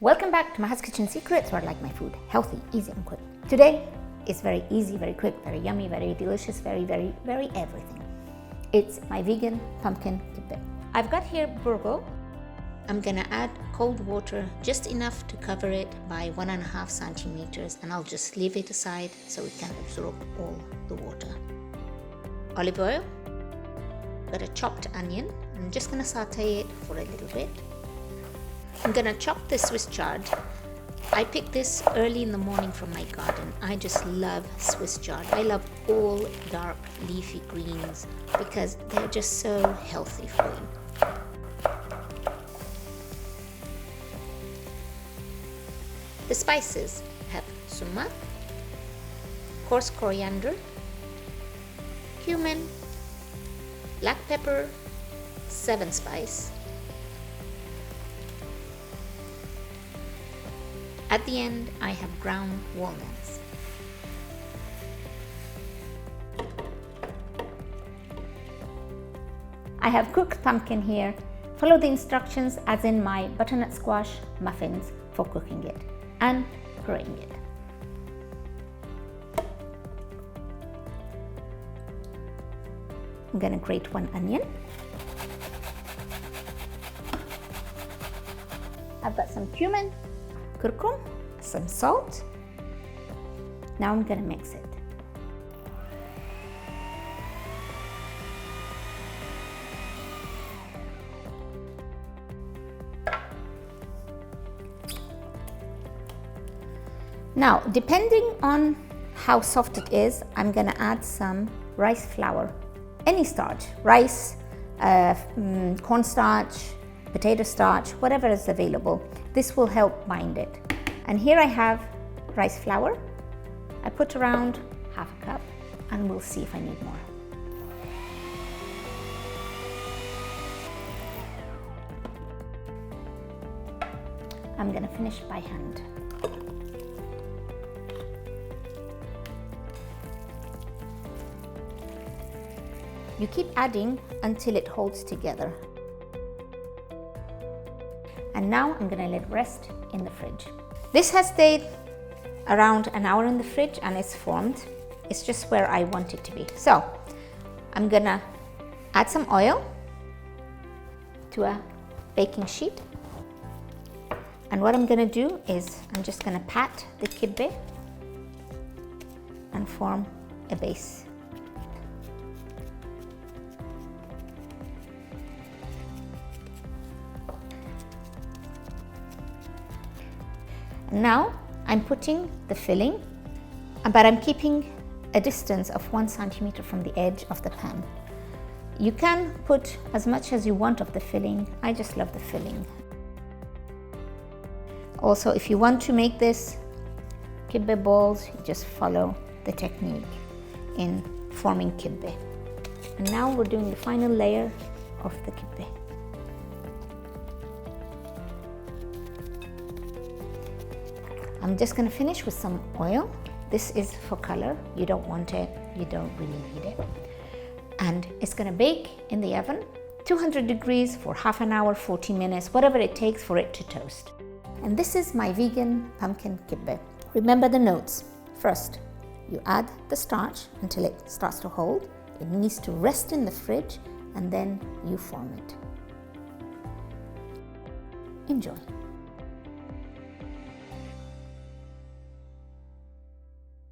Welcome back to Maha's Kitchen Secrets, where I like my food healthy, easy and quick. Today is very easy, very quick, very yummy, very delicious, very everything. It's my vegan pumpkin kibbeh. I've got here burgo. I'm gonna add cold water, just enough to cover it by 1.5 centimeters, and I'll just leave it aside so it can absorb all the water. Olive oil. Got a chopped onion. I'm just gonna saute it for a little bit. I'm gonna chop the Swiss chard. I picked this early in the morning from my garden. I just love Swiss chard. I love all dark leafy greens because they're just so healthy for you. The spices have sumac, coarse coriander, cumin, black pepper, 7 spice. At the end, I have ground walnuts. I have cooked pumpkin here. Follow the instructions as in my butternut squash muffins for cooking it and pureeing it. I'm going to grate 1 onion. I've got some cumin, curcum, some salt. Now I'm going to mix it. Now, depending on how soft it is, I'm going to add some rice flour. Any starch, rice, cornstarch, potato starch, whatever is available. This will help bind it. And here I have rice flour. I put around 1/2 cup, and we'll see if I need more. I'm going to finish by hand. You keep adding until it holds together. And now I'm going to let it rest in the fridge. This has stayed around an hour in the fridge and it's formed. It's just where I want it to be. So I'm going to add some oil to a baking sheet. And what I'm going to do is I'm just going to pat the kibbeh and form a base. Now I'm putting the filling, but I'm keeping a distance of 1 centimeter from the edge of the pan. You can put as much as you want of the filling. I just love the filling. Also, if you want to make this kibbeh balls, you just follow the technique in forming kibbeh. And now we're doing the final layer of the kibbeh. I'm just going to finish with some oil. This is for color. You don't want it, you don't really need it. And it's going to bake in the oven, 200 degrees for half an hour, 40 minutes, whatever it takes for it to toast. And this is my vegan pumpkin kibbeh. Remember the notes. First, you add the starch until it starts to hold. It needs to rest in the fridge, and then you form it. Enjoy.